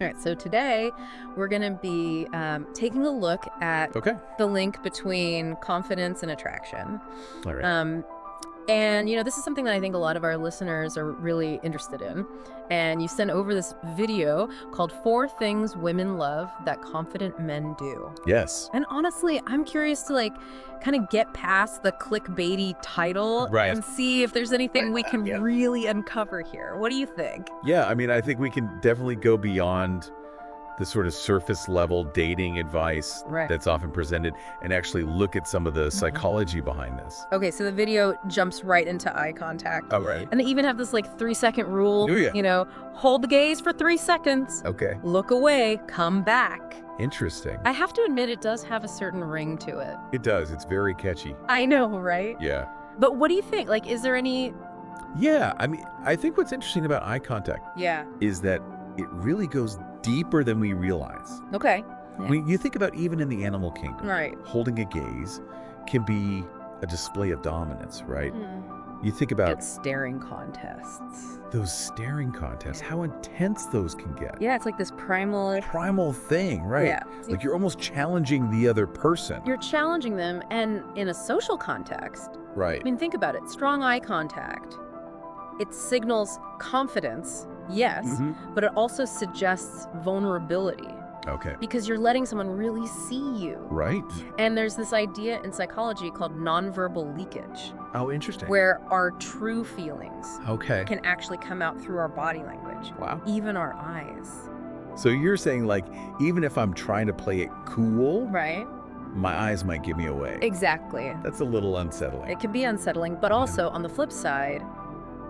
All right, so today we're going to be taking a look at Okay. the link between confidence and attraction. All right. And, this is something that I think a lot of our listeners are really interested in. And you sent over this video called 4 Things Women Love That Confident Men Do. Yes. And honestly, I'm curious to kind of get past the clickbaity title Right. and see if there's anything we can really uncover here. What do you think? Yeah, I think we can definitely go beyond the sort of surface level dating advice Right. that's often presented and actually look at some of the psychology behind this. Okay, so the video jumps right into eye contact. Oh, right. And they even have this 3-second rule. Do ya? Hold the gaze for 3 seconds. Okay. Look away, come back. Interesting. I have to admit, it does have a certain ring to it. It does. It's very catchy. I know, right? Yeah. But what do you think? Is there any... Yeah, I think what's interesting about eye contact Yeah. is that it really goes deeper than we realize. Okay. I mean, you think about even in the animal kingdom, Right. holding a gaze can be a display of dominance, right? You think about Good staring contests. those staring contests, how intense those can get. Yeah, it's like this primal... Primal thing, right? Yeah. Like you're almost challenging the other person. You're challenging them, and in a social context, Right. I mean, think about it. Strong eye contact. It signals confidence, yes, Mhm. but it also suggests vulnerability Okay. because you're letting someone really see you. Right. And there's this idea in psychology called nonverbal leakage, Oh, interesting. where our true feelings Okay. can actually come out through our body language, Wow. even our eyes. So you're saying even if I'm trying to play it cool, Right? my eyes might give me away. Exactly. That's a little unsettling. It can be unsettling, but also on the flip side,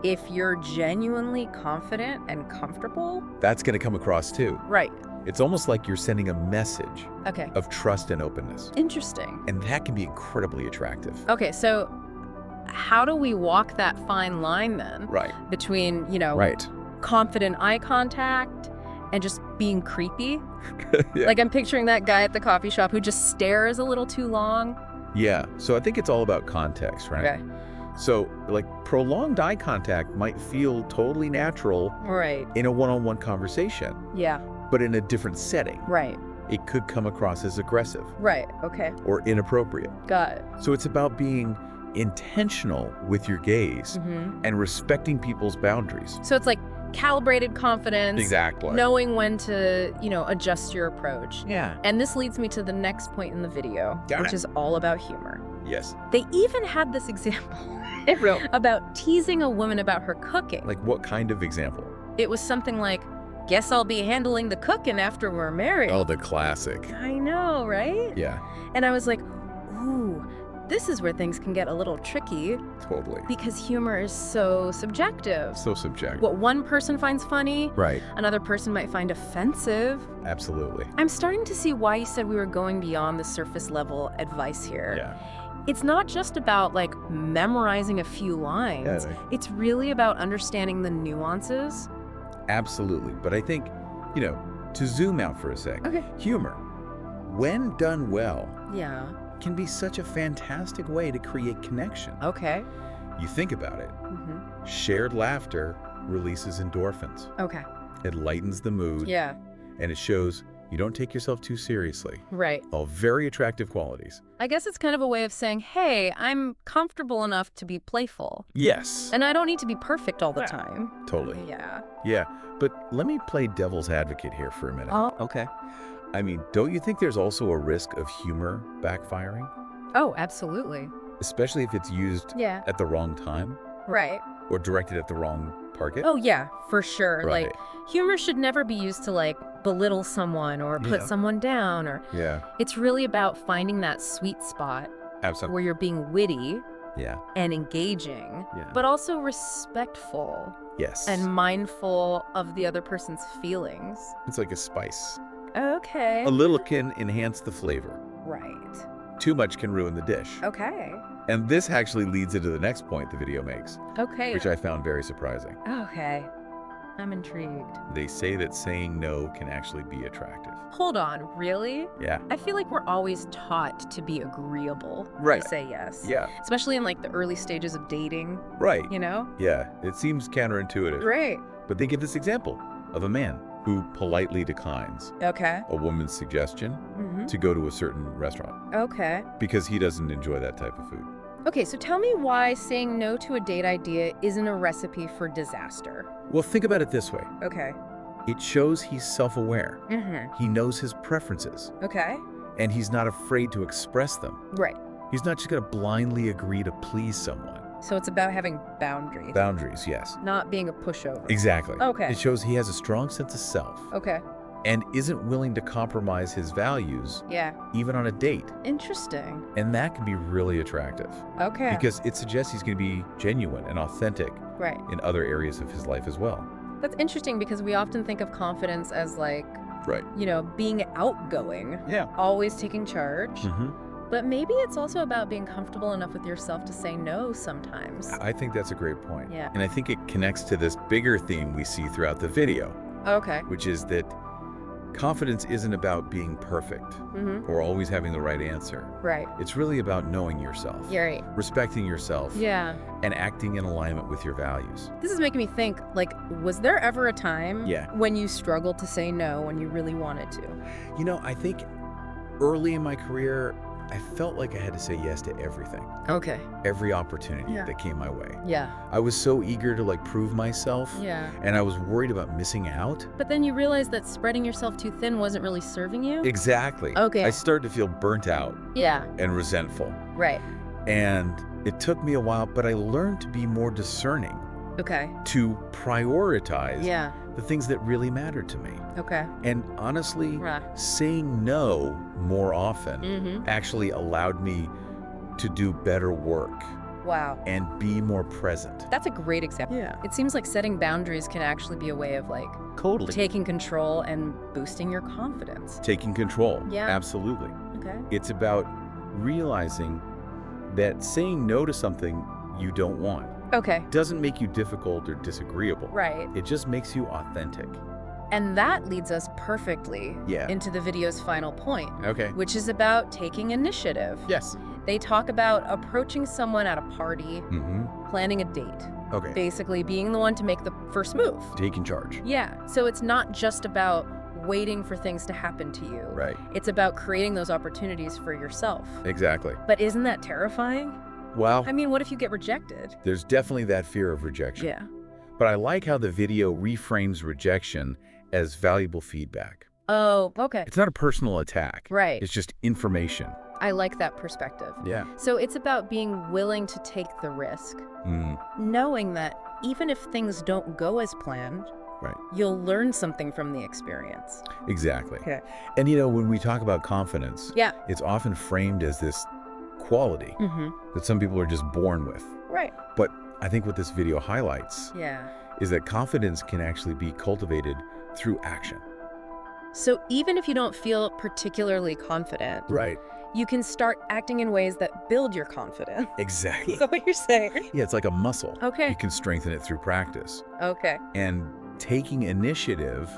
if you're genuinely confident and comfortable, That's going to come across too. right? It's almost like you're sending a message Okay. of trust and openness. Interesting. And that can be incredibly attractive. Okay, so how do we walk that fine line then Right. between, Right. confident eye contact and just being creepy? Yeah. I'm picturing that guy at the coffee shop who just stares a little too long. Yeah. So I think it's all about context, right? Okay. So prolonged eye contact might feel totally natural Right. in a one-on-one conversation, Yeah. but in a different setting, Right. it could come across as aggressive Right. Okay. or inappropriate. Got it. So it's about being intentional with your gaze and respecting people's boundaries. So it's calibrated confidence. Exactly. Knowing when to, adjust your approach. Yeah. And this leads me to the next point in the video, Got which it. is all about humor. Yes. They even had this example Real. about teasing a woman about her cooking. What kind of example? It was something like, guess I'll be handling the cooking after we're married. Oh, the classic. I know, right? Yeah, And I was like, ooh, this is where things can get a little tricky totally. because humor is so subjective. So subjective. What one person finds funny, Right. another person might find offensive. Absolutely. I'm starting to see why you said we were going beyond the surface level advice here. Yeah. It's not just about memorizing a few lines. Yeah. It's really about understanding the nuances. Absolutely. But I think, to zoom out for a sec, Okay. humor, when done well, Yeah. can be such a fantastic way to create connection. Okay. You think about it, Mm-hmm. shared laughter releases endorphins. Okay. It lightens the mood, Yeah. and it shows you don't take yourself too seriously. Right. All very attractive qualities. I guess it's kind of a way of saying, hey, I'm comfortable enough to be playful. Yes. And I don't need to be perfect all the time. Totally. Yeah. Yeah, but let me play devil's advocate here for a minute. Oh, okay. Don't you think there's also a risk of humor backfiring? Oh, absolutely. Especially if it's used Yeah. at the wrong time Right. or directed at the wrong target? Oh, yeah, for sure. Right. Humor should never be used to belittle someone or put Yeah. someone down, or Yeah, it's really about finding that sweet spot absolutely. where you're being witty Yeah, and engaging, yeah. but also respectful Yes. and mindful of the other person's feelings. it's like a spice. Okay. A little can enhance the flavor. Right. Too much can ruin the dish. Okay. And this actually leads into the next point the video makes, Okay. which I found very surprising. Okay. I'm intrigued. They say that saying no can actually be attractive. Hold on, really? Yeah. I feel like we're always taught to be agreeable. Right. To say yes. Yeah. Especially in the early stages of dating, Right. you know? Yeah. It seems counterintuitive. Right. But they give this example of a man who politely declines Okay. a woman's suggestion to go to a certain restaurant Okay. because he doesn't enjoy that type of food. Okay, so tell me why saying no to a date idea isn't a recipe for disaster. Well, think about it this way. Okay. It shows he's self-aware. Mm-hmm. He knows his preferences, Okay. and he's not afraid to express them. Right. He's not just going to blindly agree to please someone. So it's about having boundaries, Boundaries, yes. not being a pushover. Exactly. Okay. It shows he has a strong sense of self Okay. and isn't willing to compromise his values Yeah. even on a date. Interesting. And that can be really attractive Okay. because it suggests he's going to be genuine and authentic Right. in other areas of his life as well. That's interesting because we often think of confidence as like, Right. being outgoing, Yeah. always taking charge. Mm-hmm. But maybe it's also about being comfortable enough with yourself to say no sometimes. I think that's a great point. Yeah. And I think it connects to this bigger theme we see throughout the video, Okay. which is that confidence isn't about being perfect Mm-hmm. or always having the right answer. Right. It's really about knowing yourself, You're right. respecting yourself, Yeah. and acting in alignment with your values. This is making me think, like, was there ever a time Yeah. when you struggled to say no when you really wanted to? You know, I think early in my career, I felt like I had to say yes to everything, Okay. every opportunity Yeah. that came my way. Yeah. I was so eager to prove myself, Yeah. and I was worried about missing out. But then you realized that spreading yourself too thin wasn't really serving you? Exactly. Okay. I started to feel burnt out Yeah. and resentful. Right. And it took me a while, but I learned to be more discerning, Okay. to prioritize Yeah. the things that really mattered to me. Okay. And honestly, Right. saying no more often Mm-hmm. actually allowed me to do better work Wow. and be more present. That's a great example. Yeah. It seems like setting boundaries can actually be a way of like Totally. taking control and boosting your confidence. Taking control. Yeah. Absolutely. Okay. It's about realizing that saying no to something you don't want Okay. doesn't make you difficult or disagreeable. Right. It just makes you authentic. And that leads us perfectly Yeah. into the video's final point, Okay. which is about taking initiative. Yes. They talk about approaching someone at a party, Mm-hmm. planning a date, Okay. basically being the one to make the first move. Taking charge. Yeah. So it's not just about waiting for things to happen to you. Right. It's about creating those opportunities for yourself. Exactly. But isn't that terrifying? Well, I mean, what if you get rejected? there's definitely that fear of rejection. Yeah. But I like how the video reframes rejection as valuable feedback. Oh, okay. It's not a personal attack. Right. It's just information. I like that perspective. Yeah. So it's about being willing to take the risk, Mm, knowing that even if things don't go as planned, right. you'll learn something from the experience. Exactly. Okay. And when we talk about confidence, Yeah. it's often framed as this quality Mm-hmm. that some people are just born with. Right. But I think what this video highlights Yeah. is that confidence can actually be cultivated through action. So even if you don't feel particularly confident, Right. you can start acting in ways that build your confidence. Exactly. Is that what you're saying? Yeah, it's like a muscle. Okay. You can strengthen it through practice. Okay. And taking initiative,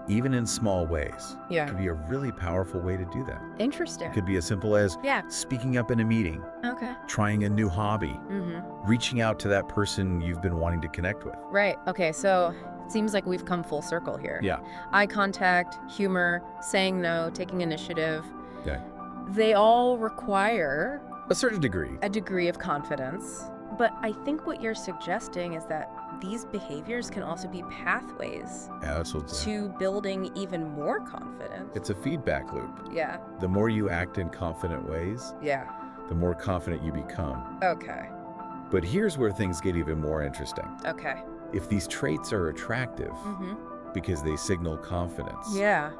even in small ways, Yeah. could be a really powerful way to do that. Interesting. It could be as simple as Yeah. speaking up in a meeting, Okay. trying a new hobby, Mm-hmm. reaching out to that person you've been wanting to connect with. Right. Okay. So it seems like we've come full circle here. Yeah. Eye contact, humor, saying no, taking initiative. Okay. They all require A certain degree. a degree of confidence. But I think what you're suggesting is that these behaviors can also be pathways Yeah, that's what's to building even more confidence. It's a feedback loop. Yeah. The more you act in confident ways, Yeah. the more confident you become. Okay. But here's where things get even more interesting. Okay. If these traits are attractive Mm-hmm. because they signal confidence, Yeah.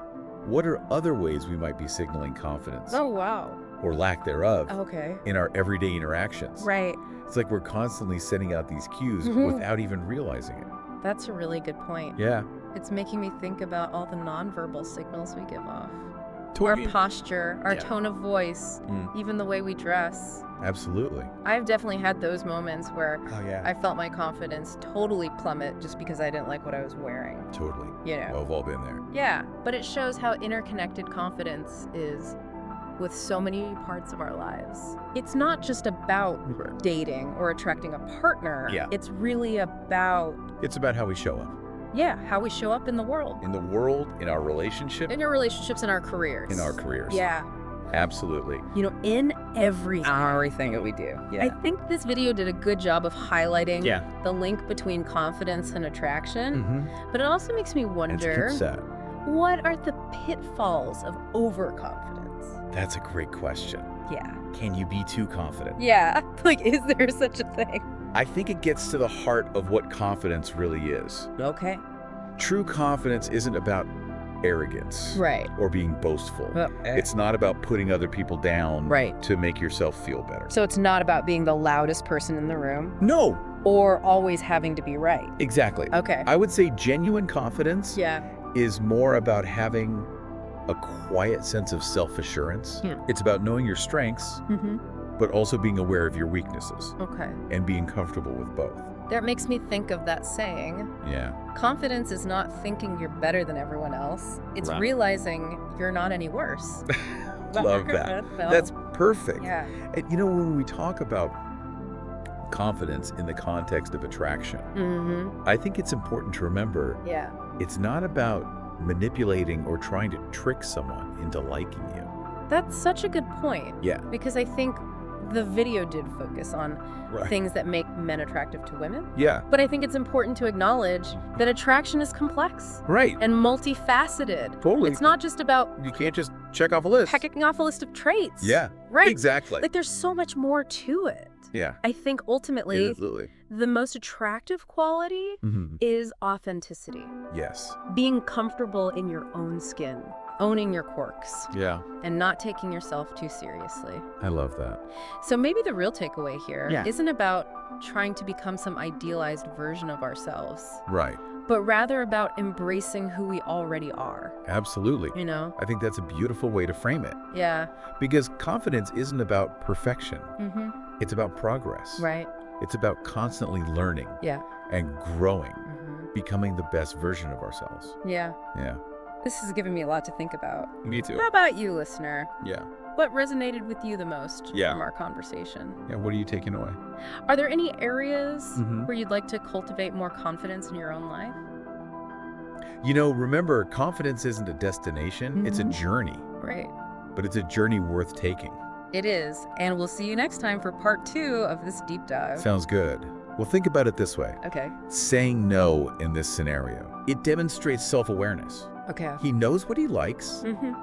what are other ways we might be signaling confidence Oh, wow. or lack thereof Okay. in our everyday interactions? Right. It's like we're constantly sending out these cues Mhm. without even realizing it. That's a really good point. Yeah. It's making me think about all the nonverbal signals we give off. Our Totally. posture, our Yeah. tone of voice, Mm, even the way we dress. absolutely. I've definitely had those moments where Oh, yeah. I felt my confidence totally plummet just because I didn't like what I was wearing, Totally. you know? Well, we've all been there. Yeah, but it shows how interconnected confidence is with so many parts of our lives. It's not just about dating or attracting a partner. Yeah. It's really about It's about how we show up. Yeah, how we show up in the world. In the world, in our relationship, In your relationships, in our careers. in our careers. Yeah. Absolutely. In everything that we do. Yeah. I think this video did a good job of highlighting Yeah. the link between confidence and attraction. Mm-hmm. But it also makes me It's wonder, good set. what are the pitfalls of overconfidence? That's a great question. Yeah. Can you be too confident? Yeah. Like, is there such a thing? I think it gets to the heart of what confidence really is. Okay. True confidence isn't about arrogance Right. or being boastful. It's not about putting other people down Right. to make yourself feel better. So it's not about being the loudest person in the room No, or always having to be right. exactly. Okay. I would say genuine confidence Yeah. is more about having a quiet sense of self-assurance. Hmm. It's about knowing your strengths, Mm-hmm. but also being aware of your weaknesses Okay. and being comfortable with both. That makes me think of that saying, Yeah. confidence is not thinking you're better than everyone else. It's Right. realizing you're not any worse. Love that. Well, That's perfect. yeah. And when we talk about confidence in the context of attraction, Mm-hmm. I think it's important to remember Yeah. it's not about manipulating or trying to trick someone into liking you. That's such a good point. Yeah. Because I think the video did focus on things that make men attractive to women. Yeah. But I think it's important to acknowledge that attraction is complex Right. and multifaceted. Totally. It's not just about You can't just check off a list. pecking off a list of traits. Yeah. Right. Exactly. Like, there's so much more to it. Yeah. I think ultimately Absolutely. the most attractive quality Mm-hmm. is authenticity. Yes. Being comfortable in your own skin, owning your quirks, Yeah. and not taking yourself too seriously. I love that. So maybe the real takeaway here Yeah. isn't about trying to become some idealized version of ourselves, Right. but rather about embracing who we already are, Absolutely. you know? I think that's a beautiful way to frame it. Yeah. Because confidence isn't about perfection. Mm-hmm. It's about progress. Right. It's about constantly learning Yeah. and growing, Mm-hmm. becoming the best version of ourselves. Yeah. Yeah. This has given me a lot to think about. Me too. How about you, listener? Yeah. What resonated with you the most Yeah. from our conversation? Yeah. What are you taking away? Are there any areas Mhm. where you'd like to cultivate more confidence in your own life? Remember, confidence isn't a destination, it's a Mhm. journey, Right. but it's a journey worth taking. It is. And we'll see you next time for part 2 of this deep dive. Sounds good. Well, think about it this way. Okay. Saying no in this scenario, it demonstrates self-awareness. Okay. He knows what he likes, Mm-hmm.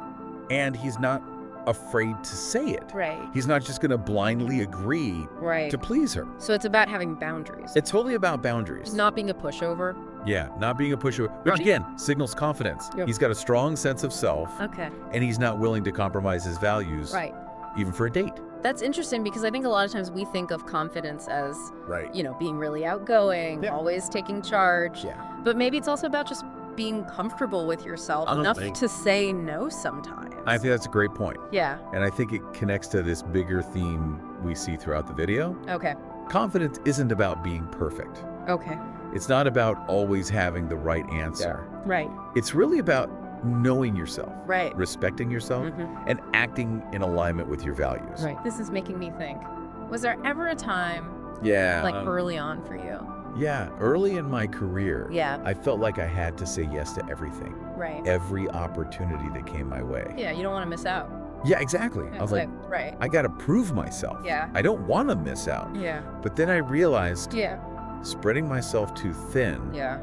and he's not afraid to say it. Right. He's not just going to blindly agree Right. to please her. So it's about having boundaries. It's totally about boundaries. Not being a pushover. Yeah, not being a pushover, which Right. again signals confidence. Yep. He's got a strong sense of self, Okay. and he's not willing to compromise his values, Right. even for a date. That's interesting because I think a lot of times we think of confidence as, Right. being really outgoing, Yeah. always taking charge. Yeah. But maybe it's also about just being comfortable with yourself I don't enough think- to say no sometimes. I think that's a great point. Yeah. And I think it connects to this bigger theme we see throughout the video. Okay. Confidence isn't about being perfect. Okay. It's not about always having the right answer. Right. It's really about knowing yourself, Right. respecting yourself, Mhm. and acting in alignment with your values. Right. This is making me think. Was there ever a time, Yeah. like early on for you? Yeah. Early in my career, Yeah. I felt like I had to say yes to everything, Right. every opportunity that came my way. Yeah, you don't want to miss out. Yeah, exactly. Yeah, I was like, right. I got to prove myself. Yeah. I don't want to miss out. Yeah. But then I realized Yeah. spreading myself too thin Yeah.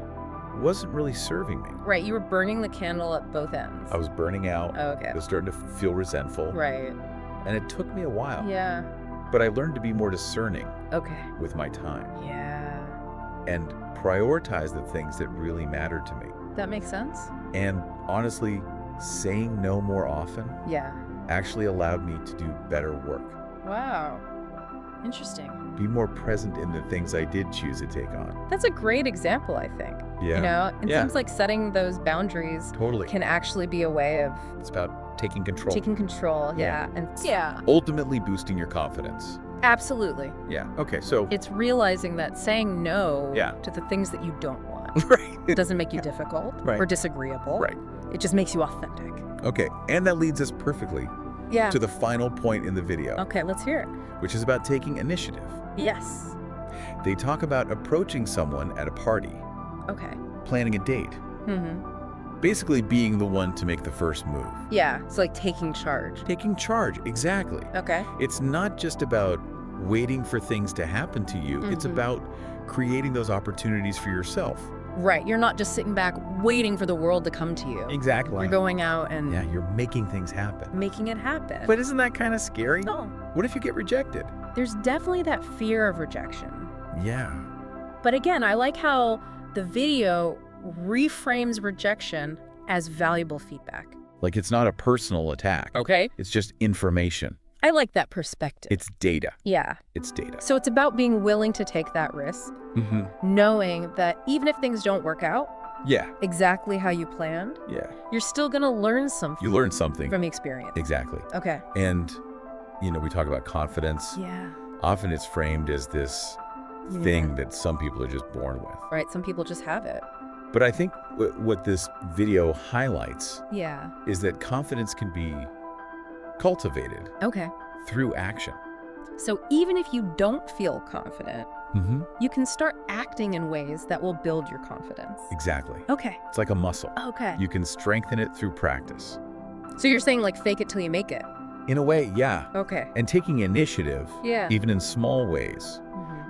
wasn't really serving me. Right. You were burning the candle at both ends. I was burning out. Oh, okay. I was starting to feel resentful. Right. And it took me a while. Yeah. But I learned to be more discerning Okay. with my time Yeah. and prioritize the things that really mattered to me. That makes sense. And honestly, saying no more often Yeah. actually allowed me to do better work. Wow. Interesting. Be more present in the things I did choose to take on. That's a great example, I think. Yeah. It Yeah. seems like setting those boundaries Totally. can actually be a way of It's about taking control. taking control. Yeah. And yeah, Ultimately boosting your confidence. absolutely. Yeah. Okay. So. It's realizing that saying no Yeah. to the things that you don't want Right. doesn't make you difficult Right. or disagreeable. Right. It just makes you authentic. Okay. And that leads us perfectly Yeah. to the final point in the video, Okay, let's hear it. which is about taking initiative. Yes. They talk about approaching someone at a party Okay. planning a date. Basically being the one to make the first move. Yeah, it's like taking charge. Taking charge, exactly. Okay. It's not just about waiting for things to happen to you. It's about creating those opportunities for yourself. Right, you're not just sitting back waiting for the world to come to you. Exactly. You're going out and Yeah, you're making things happen. making it happen. But isn't that kind of scary? no, What if you get rejected? there's definitely that fear of rejection. Yeah. But again, I like how the video reframes rejection as valuable feedback. Like it's not a personal attack. Okay. It's just information. I like that perspective. It's data. Yeah. It's data. So it's about being willing to take that risk, knowing that even if things don't work out Yeah. exactly how you planned, Yeah. you're still going to learn something You learn something. from the experience. Exactly. Okay. And, we talk about confidence. Yeah. Often it's framed as this thing that some people are just born with. Right. Some people just have it. But I think what this video highlights Yeah. is that confidence can be cultivated Okay. through action. So even if you don't feel confident, you can start acting in ways that will build your confidence. Exactly. Okay. It's like a muscle. Okay. You can strengthen it through practice. So you're saying like fake it till you make it. In a way, yeah. Okay. And taking initiative, Yeah. even in small ways,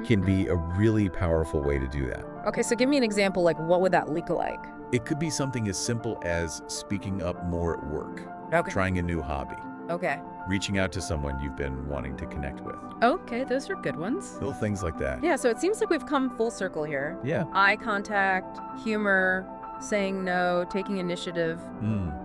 can be a really powerful way to do that. Okay, so give me an example, like what would that look like? It could be something as simple as speaking up more at work, Okay. trying a new hobby, Okay. reaching out to someone you've been wanting to connect with. Okay, those are good ones. Little things like that. Yeah, so it seems like we've come full circle here. Yeah. Eye contact, humor, saying no, taking initiative,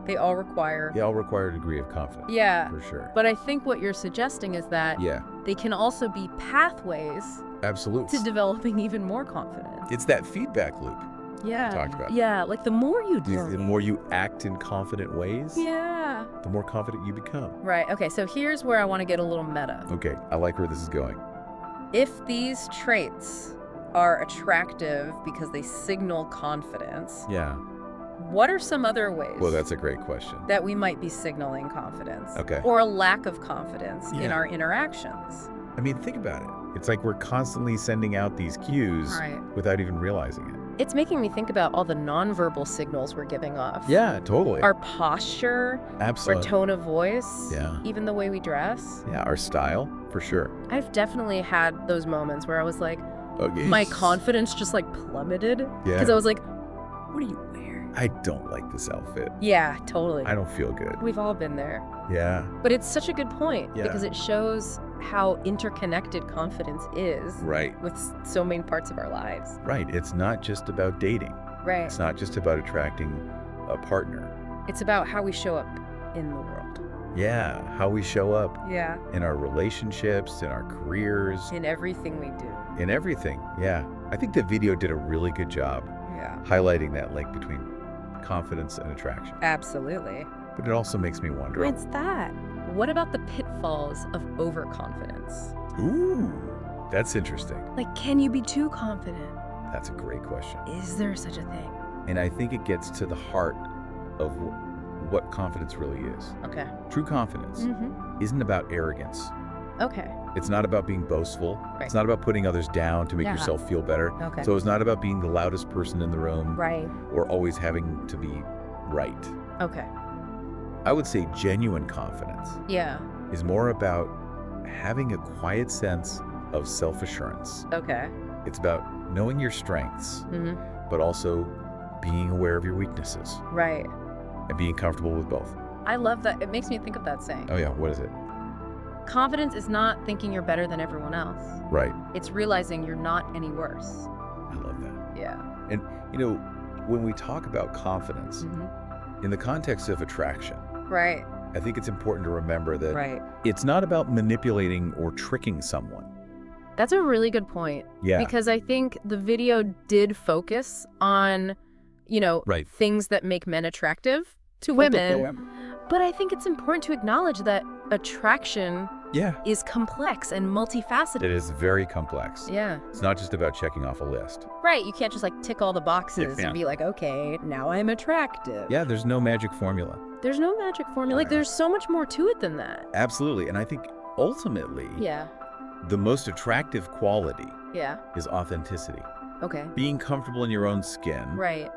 they all require. They all require a degree of confidence. Yeah. For sure. But I think what you're suggesting is that Yeah, they can also be pathways absolutely. to developing even more confidence. It's that feedback loop Yeah. talked about. Yeah, like the more you do. The more you act in confident ways, Yeah. the more confident you become. Right. Okay, so here's where I want to get a little meta. Okay, I like where this is going. If these traits are attractive because they signal confidence, Yeah. what are some other ways Well, that's a great question. that we might be signaling confidence? Okay. Or a lack of confidence in Yeah. our interactions? I mean, think about it. It's like we're constantly sending out these cues Right. without even realizing it. It's making me think about all the nonverbal signals we're giving off. Yeah, totally. Our posture, our Absolutely. tone of voice, Yeah. even the way we dress. Yeah, our style, for sure. I've definitely had those moments where I was like, Okay. my confidence just like plummeted. Yeah. Because I was like, what are you wearing? I don't like this outfit. Yeah, totally. I don't feel good. We've all been there. Yeah. But it's such a good point Yeah. because it shows how interconnected confidence is Right. with so many parts of our lives. Right. It's not just about dating. Right. It's not just about attracting a partner. It's about how we show up in the world. Yeah. How we show up Yeah. in our relationships, in our careers, In everything we do. in everything. Yeah. I think the video did a really good job Yeah. highlighting that link between confidence and attraction. Absolutely. But it also makes me wonder. What's that? What about the pitfalls of overconfidence? Ooh, that's interesting. Like, can you be too confident? That's a great question. Is there such a thing? And I think it gets to the heart of what confidence really is. Okay. True confidence isn't about arrogance. Okay. It's not about being boastful. Right. It's not about putting others down to make Yeah. yourself feel better. Okay. So it's not about being the loudest person in the room Right. or always having to be right. Okay. I would say genuine confidence Yeah. is more about having a quiet sense of self-assurance. Okay. It's about knowing your strengths, hmm but also being aware of your weaknesses Right. and being comfortable with both. I love that. It makes me think of that saying. Oh yeah, what is it? Confidence is not thinking you're better than everyone else. Right. It's realizing you're not any worse. I love that. Yeah. And when we talk about confidence in the context of attraction, Right. I think it's important to remember that Right. it's not about manipulating or tricking someone. That's a really good point. Yeah. Because I think the video did focus on, Right. things that make men attractive to women. But I think it's important to acknowledge that attraction Yeah. is complex and multifaceted. It is very complex. Yeah. It's not just about checking off a list. Right. You can't just like tick all the boxes Yeah. and be like, okay, now I'm attractive. Yeah, there's no magic formula. There's no magic formula. Like, there's so much more to it than that. Absolutely. And I think ultimately, Yeah. the most attractive quality Yeah. is authenticity. Okay. Being comfortable in your own skin Right.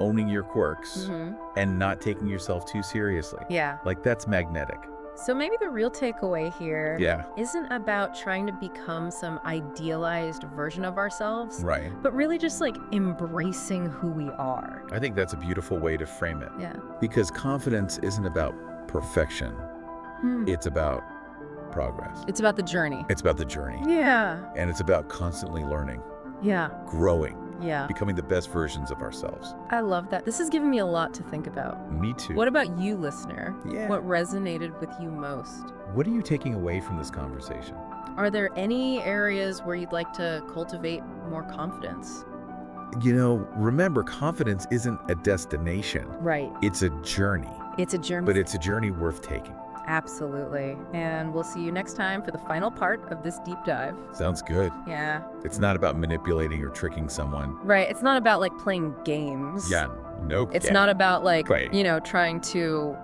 owning your quirks, Hmm. and not taking yourself too seriously. Yeah. Like, that's magnetic. So maybe the real takeaway here Yeah. isn't about trying to become some idealized version of ourselves, Right. but really just like embracing who we are. I think that's a beautiful way to frame it. Yeah. Because confidence isn't about perfection. Hmm. It's about progress. It's about the journey. It's about the journey. Yeah. And it's about constantly learning, Yeah. growing, Yeah. becoming the best versions of ourselves. I love that. This has given me a lot to think about. Me too. What about you, listener? Yeah. What resonated with you most? What are you taking away from this conversation? Are there any areas where you'd like to cultivate more confidence? Remember, confidence isn't a destination. Right. It's a journey, It's a journey. but it's a journey worth taking. Absolutely. And we'll see you next time for the final part of this deep dive. Sounds good. Yeah. It's not about manipulating or tricking someone. Right. It's not about like playing games. Yeah, nope. It's Yeah. not about like, Right. trying to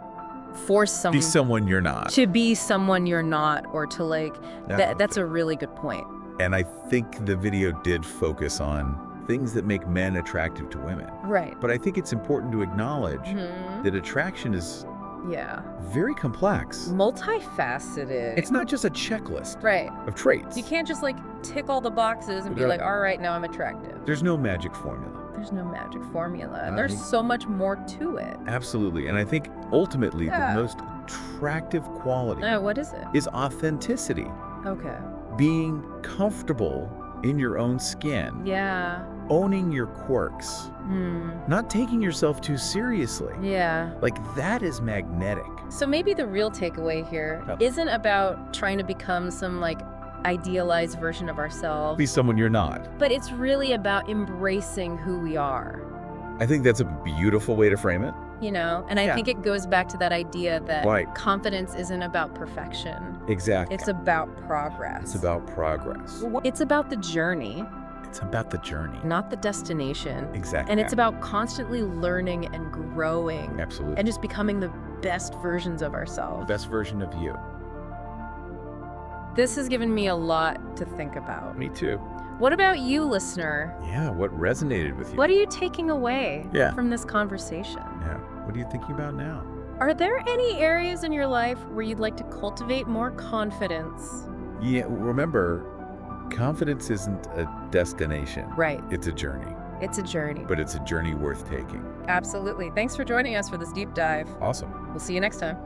force Be someone someone you're not. to be someone you're not, or to like, that's a really good point. And I think the video did focus on things that make men attractive to women. Right. But I think it's important to acknowledge Mhm. that attraction is Yeah. very complex. Multifaceted. It's not just a checklist right. of traits. You can't just like tick all the boxes and be Yeah. like, all right, now I'm attractive. There's no magic formula. There's no magic formula. And I there's think- so much more to it. Absolutely. And I think ultimately Yeah. the most attractive quality What is it? is authenticity. Okay. Being comfortable in your own skin. Yeah. Owning your quirks. Not taking yourself too seriously. Yeah. Like, that is magnetic. So maybe the real takeaway here Yeah. isn't about trying to become some like idealized version of ourselves, Be someone you're not. but it's really about embracing who we are, I think that's a beautiful way to frame it. And I Yeah. think it goes back to that idea that Right. confidence isn't about perfection. Exactly. It's about progress. It's about progress. It's about the journey, It's about the journey. not the destination. Exactly. And it's about constantly learning and growing Absolutely. and just becoming the best versions of ourselves. the best version of you. This has given me a lot to think about. Me too. What about you, listener? Yeah, what resonated with you? What are you taking away Yeah. from this conversation? Yeah. What are you thinking about now? Are there any areas in your life where you'd like to cultivate more confidence? Yeah, remember, confidence isn't a destination. Right. It's a journey, It's a journey. but it's a journey worth taking. Absolutely. Thanks for joining us for this deep dive. Awesome. We'll see you next time.